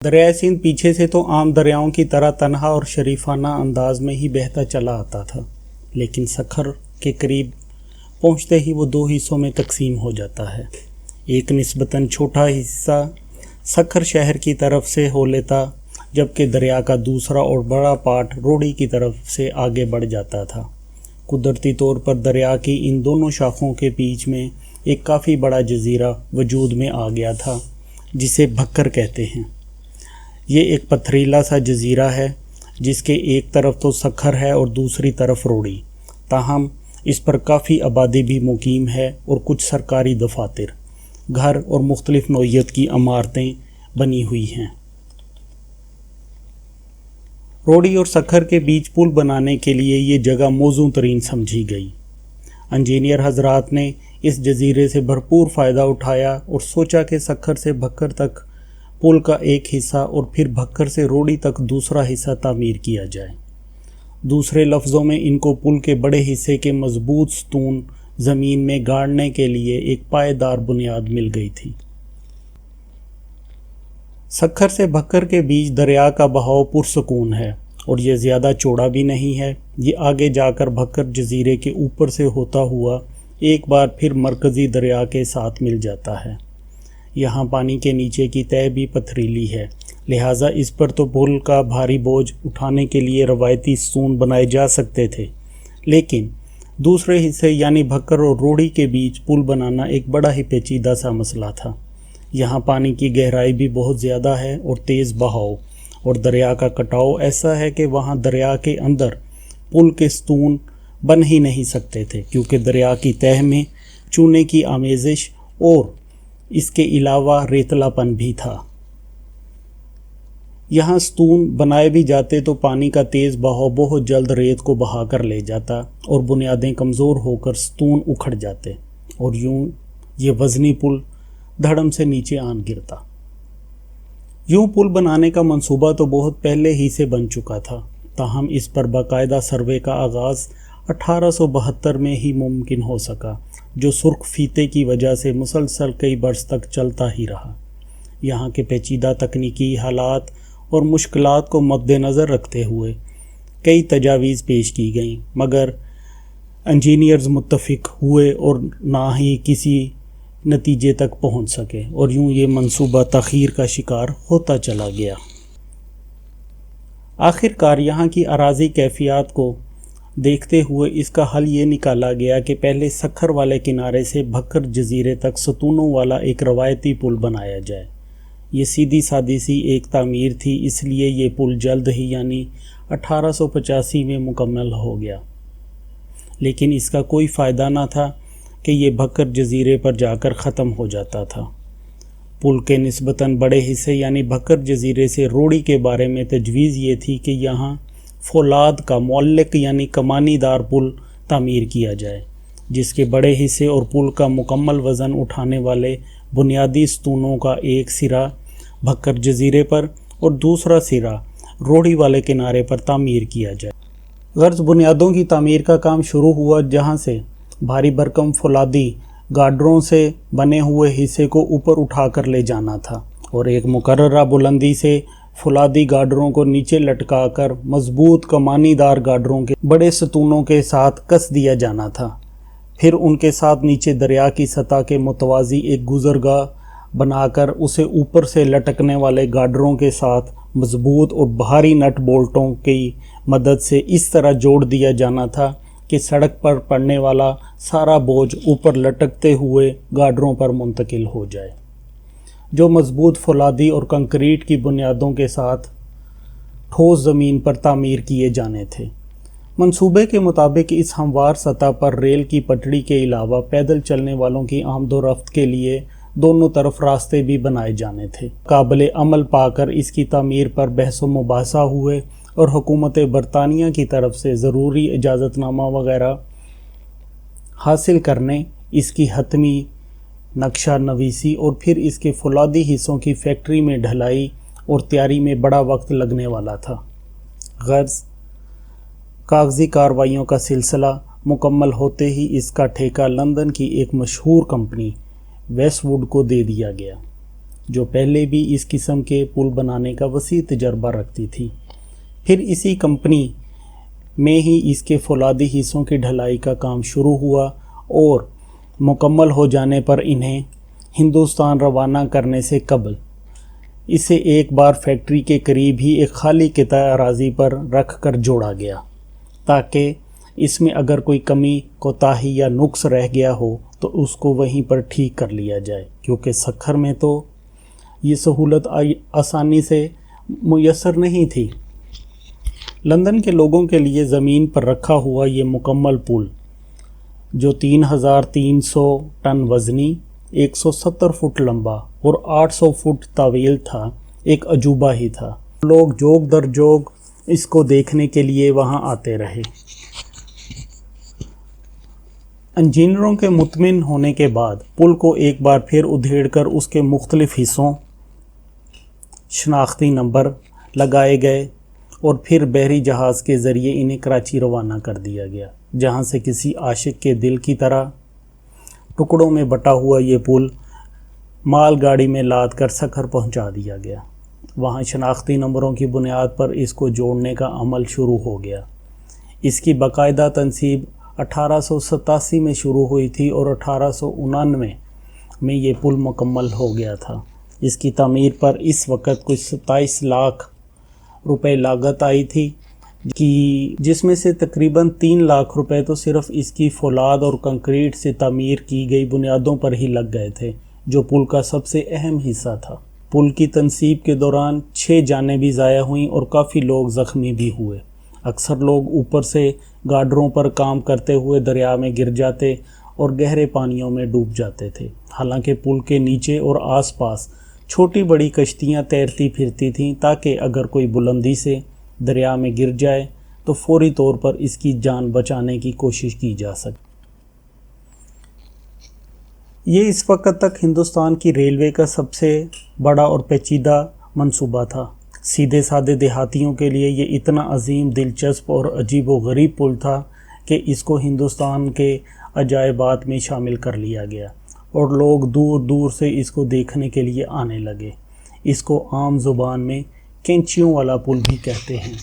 دریائے سندھ پیچھے سے تو عام دریاؤں کی طرح تنہا اور شریفانہ انداز میں ہی بہتا چلا آتا تھا، لیکن سکھر کے قریب پہنچتے ہی وہ دو حصوں میں تقسیم ہو جاتا ہے۔ ایک نسبتاً چھوٹا حصہ سکھر شہر کی طرف سے ہو لیتا، جبکہ دریا کا دوسرا اور بڑا پارٹ روڑی کی طرف سے آگے بڑھ جاتا تھا۔ قدرتی طور پر دریا کی ان دونوں شاخوں کے بیچ میں ایک کافی بڑا جزیرہ وجود میں آ گیا تھا، جسے بھکر کہتے ہیں۔ یہ ایک پتھریلا سا جزیرہ ہے جس کے ایک طرف تو سکھر ہے اور دوسری طرف روڑی، تاہم اس پر کافی آبادی بھی مقیم ہے اور کچھ سرکاری دفاتر، گھر اور مختلف نوعیت کی عمارتیں بنی ہوئی ہیں۔ روڑی اور سکھر کے بیچ پل بنانے کے لیے یہ جگہ موزوں ترین سمجھی گئی۔ انجینئر حضرات نے اس جزیرے سے بھرپور فائدہ اٹھایا اور سوچا کہ سکھر سے بھکر تک پل کا ایک حصہ اور پھر بھکر سے روڑی تک دوسرا حصہ تعمیر کیا جائے۔ دوسرے لفظوں میں ان کو پل کے بڑے حصے کے مضبوط ستون زمین میں گاڑنے کے لیے ایک پائیدار بنیاد مل گئی تھی۔ سکھر سے بھکر کے بیچ دریا کا بہاؤ پرسکون ہے اور یہ زیادہ چوڑا بھی نہیں ہے۔ یہ آگے جا کر بھکر جزیرے کے اوپر سے ہوتا ہوا ایک بار پھر مرکزی دریا کے ساتھ مل جاتا ہے۔ یہاں پانی کے نیچے کی تہہ بھی پتھریلی ہے، لہٰذا اس پر تو پل کا بھاری بوجھ اٹھانے کے لیے روایتی ستون بنائے جا سکتے تھے، لیکن دوسرے حصے یعنی بھکر اور روڑی کے بیچ پل بنانا ایک بڑا ہی پیچیدہ سا مسئلہ تھا۔ یہاں پانی کی گہرائی بھی بہت زیادہ ہے اور تیز بہاؤ، اور دریا کا کٹاؤ ایسا ہے کہ وہاں دریا کے اندر پل کے ستون بن ہی نہیں سکتے تھے، کیونکہ دریا کی تہہ میں چونے کی آمیزش اور اس کے علاوہ ریتلا پن بھی تھا۔ یہاں ستون بنائے بھی جاتے تو پانی کا تیز بہاؤ بہت جلد ریت کو بہا کر لے جاتا اور بنیادیں کمزور ہو کر ستون اکھڑ جاتے اور یوں یہ وزنی پل دھڑم سے نیچے آن گرتا۔ یوں پل بنانے کا منصوبہ تو بہت پہلے ہی سے بن چکا تھا، تاہم اس پر باقاعدہ سروے کا آغاز 1872 میں ہی ممکن ہو سکا، جو سرخ فیتے کی وجہ سے مسلسل کئی برس تک چلتا ہی رہا۔ یہاں کے پیچیدہ تکنیکی حالات اور مشکلات کو مد نظر رکھتے ہوئے کئی تجاویز پیش کی گئیں، مگر انجینئرز متفق ہوئے اور نہ ہی کسی نتیجے تک پہنچ سکے، اور یوں یہ منصوبہ تاخیر کا شکار ہوتا چلا گیا۔ آخر کار یہاں کی اراضی کیفیات کو دیکھتے ہوئے اس کا حل یہ نکالا گیا کہ پہلے سکھر والے کنارے سے بھکر جزیرے تک ستونوں والا ایک روایتی پل بنایا جائے۔ یہ سیدھی سادی سی ایک تعمیر تھی، اس لیے یہ پل جلد ہی یعنی 1885 میں مکمل ہو گیا، لیکن اس کا کوئی فائدہ نہ تھا کہ یہ بھکر جزیرے پر جا کر ختم ہو جاتا تھا۔ پل کے نسبتاً بڑے حصے یعنی بھکر جزیرے سے روڑی کے بارے میں تجویز یہ تھی کہ یہاں فولاد کا معلق یعنی کمانی دار پل تعمیر کیا جائے، جس کے بڑے حصے اور پل کا مکمل وزن اٹھانے والے بنیادی ستونوں کا ایک سرا بھکر جزیرے پر اور دوسرا سرا روڑی والے کنارے پر تعمیر کیا جائے۔ غرض بنیادوں کی تعمیر کا کام شروع ہوا، جہاں سے بھاری بھرکم فولادی گارڈروں سے بنے ہوئے حصے کو اوپر اٹھا کر لے جانا تھا اور ایک مقررہ بلندی سے فولادی گارڈروں کو نیچے لٹکا کر مضبوط کمانی دار گارڈروں کے بڑے ستونوں کے ساتھ کس دیا جانا تھا۔ پھر ان کے ساتھ نیچے دریا کی سطح کے متوازی ایک گزرگاہ بنا کر اسے اوپر سے لٹکنے والے گارڈروں کے ساتھ مضبوط اور بھاری نٹ بولٹوں کی مدد سے اس طرح جوڑ دیا جانا تھا کہ سڑک پر پڑنے والا سارا بوجھ اوپر لٹکتے ہوئے گارڈروں پر منتقل ہو جائے، جو مضبوط فولادی اور کنکریٹ کی بنیادوں کے ساتھ ٹھوس زمین پر تعمیر کیے جانے تھے۔ منصوبے کے مطابق اس ہموار سطح پر ریل کی پٹڑی کے علاوہ پیدل چلنے والوں کی آمد و رفت کے لیے دونوں طرف راستے بھی بنائے جانے تھے۔ قابل عمل پا کر اس کی تعمیر پر بحث و مباحثہ ہوئے اور حکومت برطانیہ کی طرف سے ضروری اجازت نامہ وغیرہ حاصل کرنے، اس کی حتمی نقشہ نویسی اور پھر اس کے فولادی حصوں کی فیکٹری میں ڈھلائی اور تیاری میں بڑا وقت لگنے والا تھا۔ غرض کاغذی کارروائیوں کا سلسلہ مکمل ہوتے ہی اس کا ٹھیکہ لندن کی ایک مشہور کمپنی ویسٹ ووڈ کو دے دیا گیا۔ جو پہلے بھی اس قسم کے پل بنانے کا وسیع تجربہ رکھتی تھی۔ پھر اسی کمپنی میں ہی اس کے فولادی حصوں کی ڈھلائی کا کام شروع ہوا اور مکمل ہو جانے پر انہیں ہندوستان روانہ کرنے سے قبل اسے ایک بار فیکٹری کے قریب ہی ایک خالی قطع اراضی پر رکھ کر جوڑا گیا تاکہ اس میں اگر کوئی کمی کوتاہی یا نقص رہ گیا ہو تو اس کو وہیں پر ٹھیک کر لیا جائے، کیونکہ سکھر میں تو یہ سہولت آسانی سے میسر نہیں تھی۔ لندن کے لوگوں کے لیے زمین پر رکھا ہوا یہ مکمل پل جو 3300 ٹن وزنی، 170 فٹ لمبا اور 800 فٹ طویل تھا، ایک عجوبہ ہی تھا۔ لوگ جوگ در جوگ اس کو دیکھنے کے لیے وہاں آتے رہے۔ انجینئروں کے مطمئن ہونے کے بعد پل کو ایک بار پھر ادھیڑ کر اس کے مختلف حصوں شناختی نمبر لگائے گئے اور پھر بحری جہاز کے ذریعے انہیں کراچی روانہ کر دیا گیا، جہاں سے کسی عاشق کے دل کی طرح ٹکڑوں میں بٹا ہوا یہ پل مال گاڑی میں لاد کر سکھر پہنچا دیا گیا۔ وہاں شناختی نمبروں کی بنیاد پر اس کو جوڑنے کا عمل شروع ہو گیا۔ اس کی باقاعدہ تنصیب 1887 میں شروع ہوئی تھی اور 1899 میں یہ پل مکمل ہو گیا تھا۔ اس کی تعمیر پر اس وقت کچھ 27 لاکھ روپے لاگت آئی تھی، جس میں سے تقریباً 3 لاکھ روپے تو صرف اس کی فولاد اور کنکریٹ سے تعمیر کی گئی بنیادوں پر ہی لگ گئے تھے، جو پل کا سب سے اہم حصہ تھا۔ پل کی تنصیب کے دوران 6 جانیں بھی ضائع ہوئیں اور کافی لوگ زخمی بھی ہوئے۔ اکثر لوگ اوپر سے گارڈروں پر کام کرتے ہوئے دریا میں گر جاتے اور گہرے پانیوں میں ڈوب جاتے تھے، حالانکہ پل کے نیچے اور آس پاس چھوٹی بڑی کشتیاں تیرتی پھرتی تھیں تاکہ اگر کوئی بلندی سے دریا میں گر جائے تو فوری طور پر اس کی جان بچانے کی کوشش کی جا سکے۔ یہ اس وقت تک ہندوستان کی ریلوے کا سب سے بڑا اور پیچیدہ منصوبہ تھا۔ سیدھے سادے دیہاتیوں کے لیے یہ اتنا عظیم، دلچسپ اور عجیب و غریب پل تھا کہ اس کو ہندوستان کے عجائبات میں شامل کر لیا گیا اور لوگ دور دور سے اس کو دیکھنے کے لیے آنے لگے۔ اس کو عام زبان میں کینچیوں والا پل بھی کہتے ہیں۔